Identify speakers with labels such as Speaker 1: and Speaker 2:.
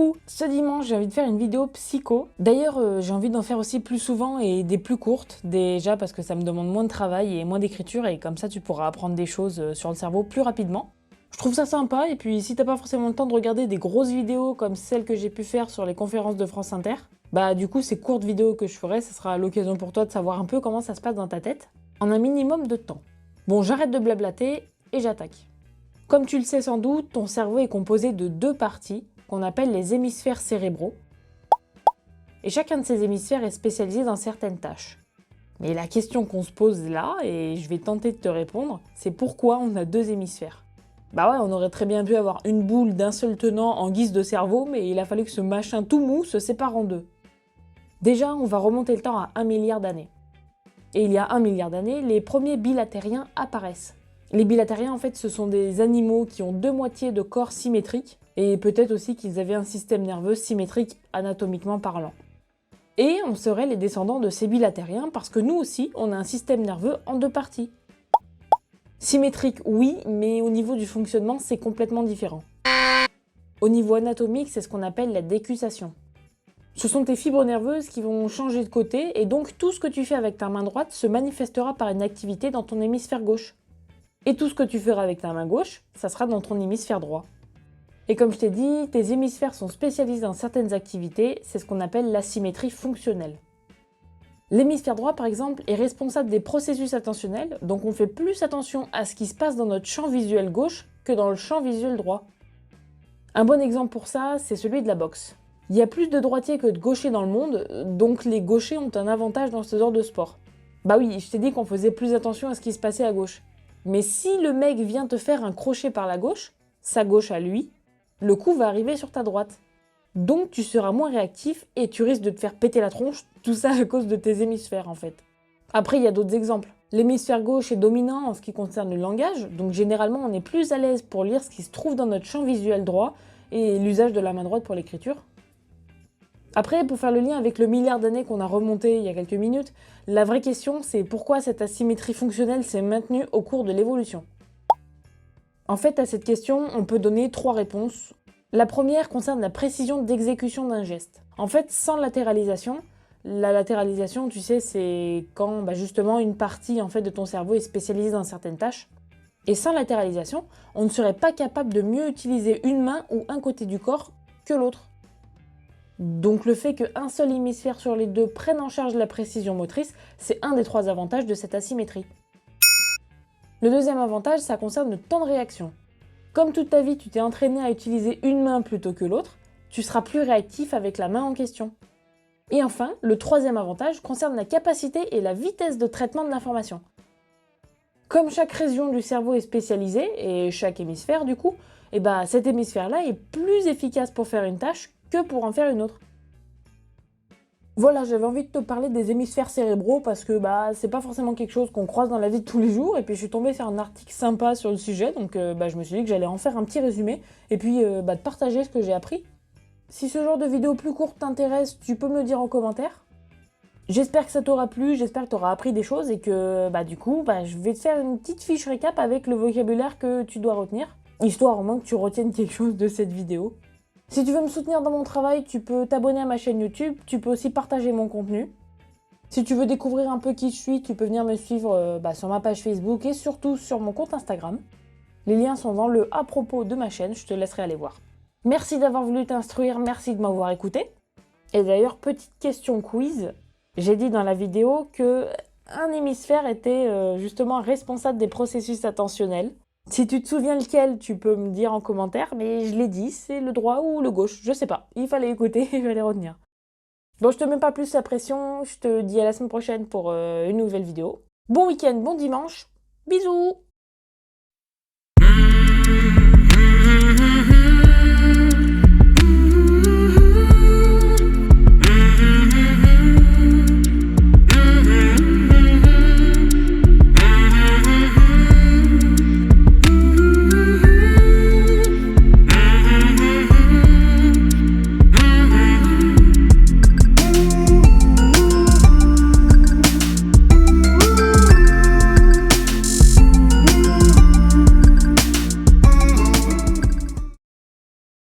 Speaker 1: coup, ce dimanche, j'ai envie de faire une vidéo psycho. D'ailleurs, j'ai envie d'en faire aussi plus souvent et des plus courtes. Déjà parce que ça me demande moins de travail et moins d'écriture. Et comme ça, tu pourras apprendre des choses sur le cerveau plus rapidement. Je trouve ça sympa. Et puis, si t'as pas forcément le temps de regarder des grosses vidéos comme celles que j'ai pu faire sur les conférences de France Inter, bah du coup, ces courtes vidéos que je ferai, ça sera l'occasion pour toi de savoir un peu comment ça se passe dans ta tête en un minimum de temps. Bon, j'arrête de blablater et j'attaque. Comme tu le sais sans doute, ton cerveau est composé de deux parties qu'on appelle les hémisphères cérébraux. Et chacun de ces hémisphères est spécialisé dans certaines tâches. Mais la question qu'on se pose là, et je vais tenter de te répondre, c'est pourquoi on a deux hémisphères. Bah ouais, on aurait très bien pu avoir une boule d'un seul tenant en guise de cerveau, mais il a fallu que ce machin tout mou se sépare en deux. Déjà, on va remonter le temps à 1 milliard d'années. Et il y a 1 milliard d'années, les premiers bilatériens apparaissent. Les bilatériens, en fait, ce sont des animaux qui ont deux moitiés de corps symétriques, et peut-être aussi qu'ils avaient un système nerveux symétrique anatomiquement parlant. Et on serait les descendants de ces bilatériens parce que nous aussi, on a un système nerveux en deux parties. Symétrique, oui, mais au niveau du fonctionnement, c'est complètement différent. Au niveau anatomique, c'est ce qu'on appelle la décussation. Ce sont tes fibres nerveuses qui vont changer de côté, et donc tout ce que tu fais avec ta main droite se manifestera par une activité dans ton hémisphère gauche. Et tout ce que tu feras avec ta main gauche, ça sera dans ton hémisphère droit. Et comme je t'ai dit, tes hémisphères sont spécialisés dans certaines activités, c'est ce qu'on appelle l'asymétrie fonctionnelle. L'hémisphère droit, par exemple, est responsable des processus attentionnels, donc on fait plus attention à ce qui se passe dans notre champ visuel gauche que dans le champ visuel droit. Un bon exemple pour ça, c'est celui de la boxe. Il y a plus de droitiers que de gauchers dans le monde, donc les gauchers ont un avantage dans ce genre de sport. Bah oui, je t'ai dit qu'on faisait plus attention à ce qui se passait à gauche. Mais si le mec vient te faire un crochet par la gauche, sa gauche à lui, le coup va arriver sur ta droite. Donc tu seras moins réactif et tu risques de te faire péter la tronche, tout ça à cause de tes hémisphères en fait. Après, il y a d'autres exemples. L'hémisphère gauche est dominant en ce qui concerne le langage, donc généralement on est plus à l'aise pour lire ce qui se trouve dans notre champ visuel droit et l'usage de la main droite pour l'écriture. Après, pour faire le lien avec le milliard d'années qu'on a remonté il y a quelques minutes, la vraie question c'est pourquoi cette asymétrie fonctionnelle s'est maintenue au cours de l'évolution. En fait, à cette question, on peut donner trois réponses. La première concerne la précision d'exécution d'un geste. En fait, sans latéralisation, la latéralisation, tu sais, c'est quand justement une partie en fait, de ton cerveau est spécialisée dans certaines tâches. Et sans latéralisation, on ne serait pas capable de mieux utiliser une main ou un côté du corps que l'autre. Donc le fait qu'un seul hémisphère sur les deux prenne en charge la précision motrice, c'est un des trois avantages de cette asymétrie. Le deuxième avantage, ça concerne le temps de réaction. Comme toute ta vie, tu t'es entraîné à utiliser une main plutôt que l'autre, tu seras plus réactif avec la main en question. Et enfin, le troisième avantage concerne la capacité et la vitesse de traitement de l'information. Comme chaque région du cerveau est spécialisée, et chaque hémisphère du coup, cet hémisphère-là est plus efficace pour faire une tâche que pour en faire une autre. Voilà, j'avais envie de te parler des hémisphères cérébraux parce que c'est pas forcément quelque chose qu'on croise dans la vie de tous les jours, et puis je suis tombée sur un article sympa sur le sujet, donc je me suis dit que j'allais en faire un petit résumé, et puis de partager ce que j'ai appris. Si ce genre de vidéo plus courte t'intéresse, tu peux me le dire en commentaire. J'espère que ça t'aura plu, j'espère que t'auras appris des choses, et que du coup, je vais te faire une petite fiche récap avec le vocabulaire que tu dois retenir, histoire au moins que tu retiennes quelque chose de cette vidéo. Si tu veux me soutenir dans mon travail, tu peux t'abonner à ma chaîne YouTube, tu peux aussi partager mon contenu. Si tu veux découvrir un peu qui je suis, tu peux venir me suivre sur ma page Facebook et surtout sur mon compte Instagram. Les liens sont dans le à propos de ma chaîne, je te laisserai aller voir. Merci d'avoir voulu t'instruire, merci de m'avoir écouté. Et d'ailleurs, petite question quiz, j'ai dit dans la vidéo que un hémisphère était justement responsable des processus attentionnels. Si tu te souviens lequel, tu peux me dire en commentaire, mais je l'ai dit, c'est le droit ou le gauche, je sais pas. Il fallait écouter et je vais les retenir. Bon, je te mets pas plus la pression, je te dis à la semaine prochaine pour une nouvelle vidéo. Bon week-end, bon dimanche, bisous!